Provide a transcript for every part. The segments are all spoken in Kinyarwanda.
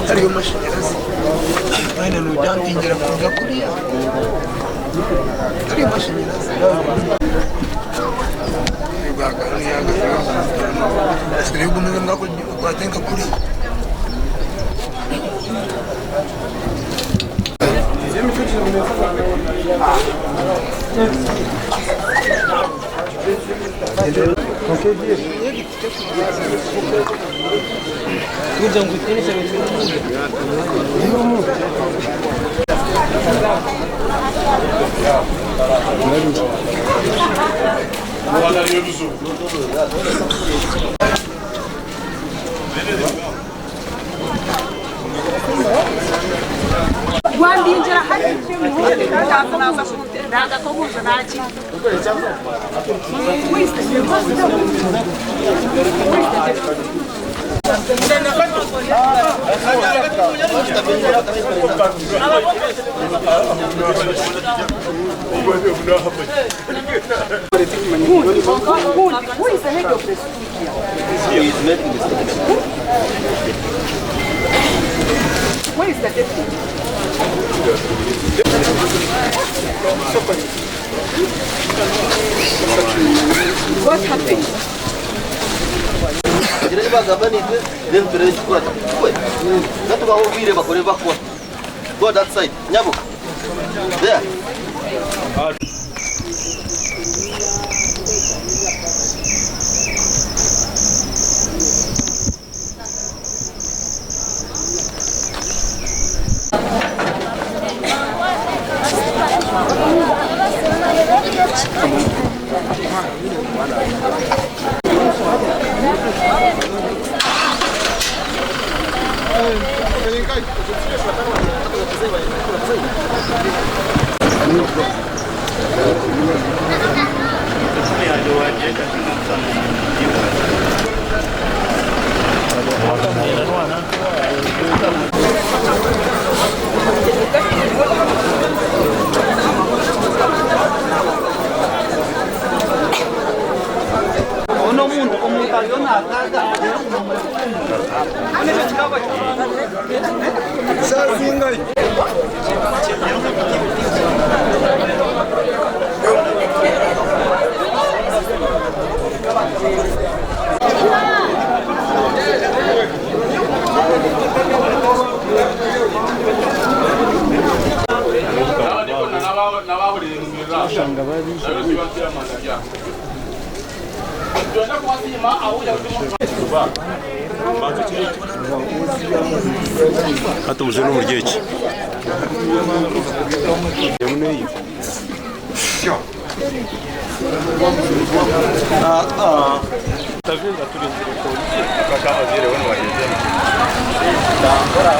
hariyo amashanyarazi mwene nujantingira kuja kuriya hariyo amashanyarazi siri gumeze ngako kwatenga kuri Guandinjira hari ndaga ko buza naki Where is the deputy? What happened? Go that side. Nyabu. There. Hata mzee no murgechi. Yamune hiyo. Tavinda tulinzira polisi akakama zile wana wajeze. Ndakora.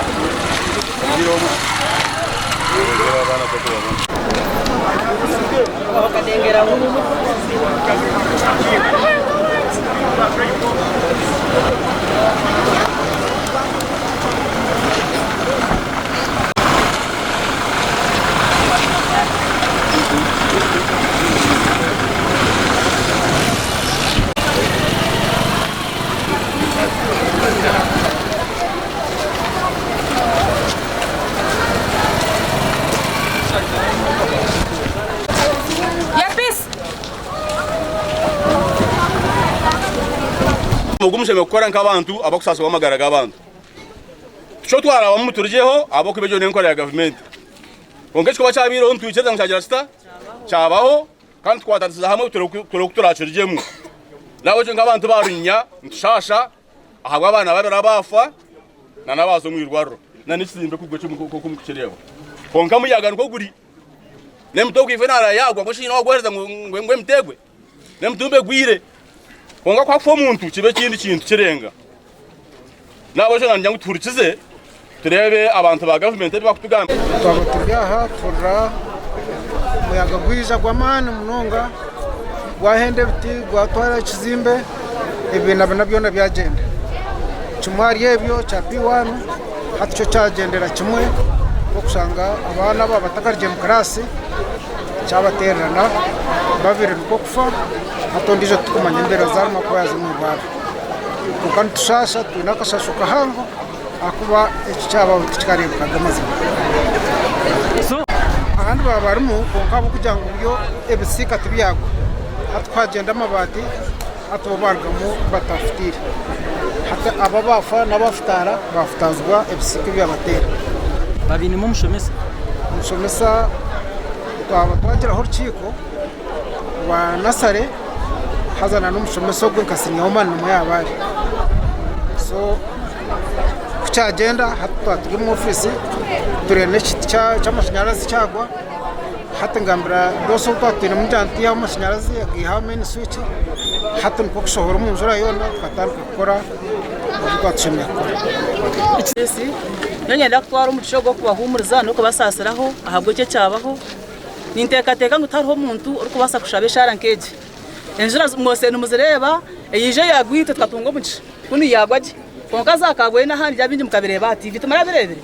Ndiromo. Ndera bana kwa kwa. Wakadengera mu. mugumusheme gukora nk'abantu abakusasa bamagara g'abantu cyo twara bamuturjeho abo kubejo n'enkora ya government ongecho bacabiro ntwicheza nkagira sta cabaho kandi twatatiza hamwe turokuturacirijemo nawe je nk'abantu barunya nshasha ahabwa abana babera bafa na nabazo mwirwaro na nisimbe kugwe cyo kumukireba konka muyaga nko guri nemto kwifenara yagwa gushina wagwereza ngwe mtegwe nemtumbe gwire konga kwa fo muntu kibe kindi kintu kirenga nabo je nanja nguturikize turebe abantu ba government bakutugamba twabaturyaha turra muyaga gwiza gwamana munonga gwahende biti gwatwara kizimbe ibintu nabyo byagenda kimwari yebyo cha P1 hatyo cyagendera kimwe okusanga abana babatakarije mu class cyabaterana babiri nuko kufa hatondije tukumanya imbere za makwaza mu baba kandi tushasha tunakashashuka hango akuba icyaba kikarebwa gamazina ahandi babarimo konka kugira ngo byo ebisika tibyago atwagenda amabati atobargamo batafitira hata ababafa n'abafutara bafutazwa ebisika byabatera babini mu mushomesa twagira aho rukiko wa nasare hazana n'umushomesa gwe nkasinya omana mu yabari so kucyagenda hatwa turi mu ofisi turene cy'amashanyarazi cyagwa hata ngambira doso twatira mu janti y'amashanyarazi yagiha main switch hata nko kusohora mu nzura yona twatanka gukora ubwo twashimye ikisi nyanya twara umuco go kubahumuriza no kubasasiraho ahabwo cyo cyabaho ninteka teka ngo utariho umuntu uri kubasa kushabesha rankeje enjura mwose numuzireba yije yagwite twatungo muci kuni yagwaje konka zakagwe n'ahandi yabindi mukabireba ati vitumara birebire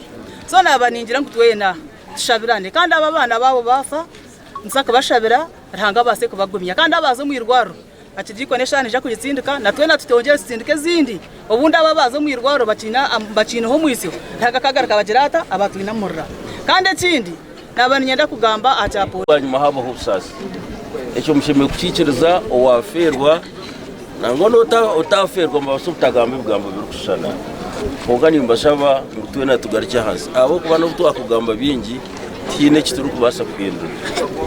so nabaningira ngutwena tushabirane kandi aba bana babo bafa nsaka bashabira ranga base kubagumya kandi abazo mwirwaro ati gikonesha nje kugitsindika natwe natutongera sindike zindi ubundi aba bazo mwirwaro bacina ho mwisi ranga kagaraka bagirata abatwina murra kandi kindi nabanyenda kugamba acapo banyuma habo husasa echo mushime kucikiriza owaferwa nangono utaferwa mbasubutagambe bwamba birukushana kongani mbashaba mutwena tugaricya hasi abo kubana utwakugamba bingi tine kituru kubasa kwindura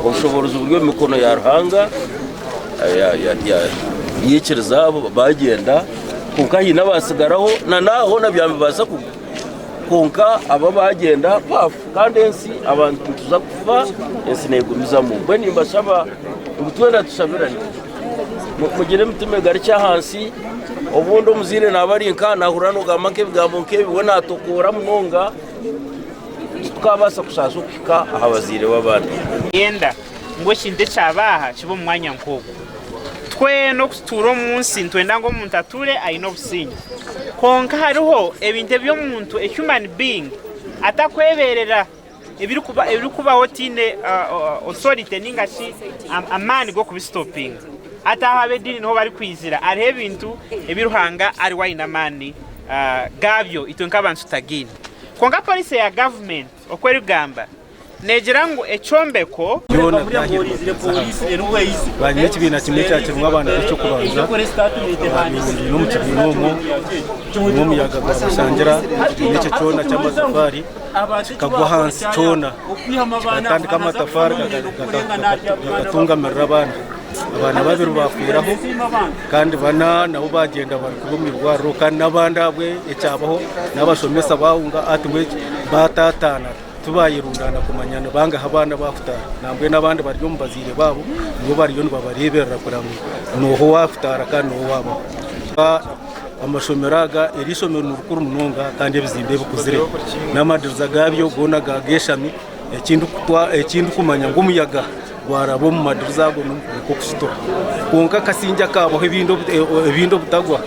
ubushobozi buryo mikono ya ruhanga yikiriza abo bagenda konka hina basigaraho naho nabyambe basa konka aba bagenda pafu kandi ensi abantu tuza kufa ensi negumizamo bweni mbashaba mutwena tushabiranye mugire mutume garicya hasi obundi omuzire nabarinka nahurano gamake bigambo nkebi wona atokora munonga tukabasa kusaza ukika abazire babandi yenda ngo shinde cyabaha kibo mwanya nkoko twe no kuturo munsi ntwenda ngo umuntu ature ayino businyi konka hariho ebinte byo muntu a human being atakweberera ebiri kuba hotine authority ningashi amani go kubistoping atahabe dini no bari kwizira arihe bintu ebiruhanga ari wayina mani gavyo itonka abantu tagini konga police ya government okweri gamba negira ngo ecombeko yona byahirwa polisi rero weyizi banye kibina kimwe cyakirwa abana cyo kubanza no mu kibinomo mu muyaga gwasangira n'icyo cyona cy'amatafari kagwa hansi cyona kandi kamatafari gatunga merabana abana babiri bafiraho kandi bana nabo bagenda bari kubumirwa kandi nabandabwe ecyabaho nabashomesa bahunga atumwe batatana tubayirundana kumanyana banga abana bafutara nambwe nabandi bari mu bazire babo ngo bari yo babareberera kuramwe noho wafutara kandi no wabo amashomeraga erisomero n'urukuru munonga kandi bizimbe bukuzire namadiriza gabyo gona gageshami ekindu kumanya ngo umuyaga warabo mu madiriza go nuko kusito konka kasinja kabo ebindo butagwa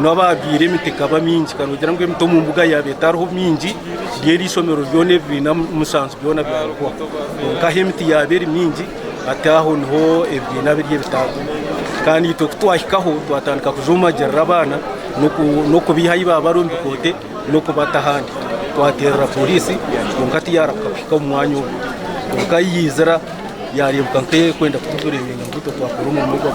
nababire mitekaba mingi kanogera ngo emito mu mbuga yabetaho mingi yeri somero byone bina musanzu byona byarwa konka hemiti yaberi mingi ataho nho ebina biriye bitago kandi twahikaho twatandika kujuma gerabana no kubihayi babarumbi kote no kubatahandi twatera polisi konka tiyara kafika umwanyo konka yizera yaribuka nke kwenda kutugurira ibintu twakora mu mugo